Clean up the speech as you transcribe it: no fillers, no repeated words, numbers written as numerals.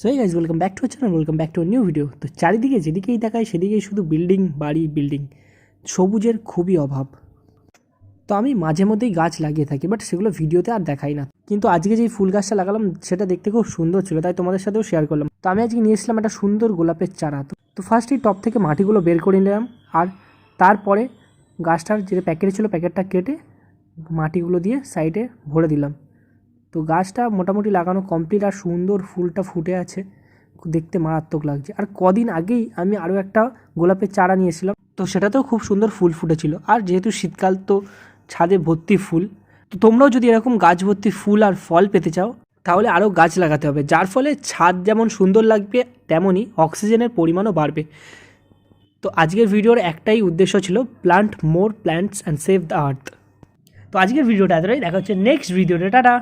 So এই guys welcome back to channel, welcome back to new video. তো চারিদিকে যেদিকেই তাকাই সেদিকেই শুধু বিল্ডিং, বাড়ি, বিল্ডিং, সবুজের খুবই অভাব। তো আমি মাঝে মধ্যেই গাছ লাগিয়ে থাকি, বাট সেগুলো ভিডিওতে আর দেখাই না। কিন্তু আজকে যেই ফুল গাছটা লাগালাম সেটা দেখতে খুব সুন্দর ছিল, তাই তোমাদের সাথেও শেয়ার করলাম। তো আমি আজকে নিয়ে এসেছিলাম একটা সুন্দর গোলাপের চারা। তো ফার্স্টেই টপ থেকে মাটিগুলো বের করে নিলাম, আর তারপরে গাছটার যেটা প্যাকেটে ছিল প্যাকেটটা কেটে মাটিগুলো দিয়ে সাইডে ভরে দিলাম। তো গাছটা মোটামুটি লাগানো কমপ্লিট, আর সুন্দর ফুলটা ফুটে আছে, দেখতে মারাত্মক লাগছে। আর কদিন আগেই আমি আরও একটা গোলাপের চারা নিয়েছিলাম, তো সেটাতেও খুব সুন্দর ফুল ফুটেছিল। আর যেহেতু শীতকাল, তো ছাদে ভর্তি ফুল। তো তোমরাও যদি এরকম গাছ ভর্তি ফুল আর ফল পেতে চাও তাহলে আরও গাছ লাগাতে হবে, যার ফলে ছাদ যেমন সুন্দর লাগবে তেমনই অক্সিজেনের পরিমাণও বাড়বে। তো আজকের ভিডিওর একটাই উদ্দেশ্য ছিল, plant more plants and save the earth. তো আজকের ভিডিওটা এতটাই, দেখা হচ্ছে নেক্সট ভিডিওতে, টাটা।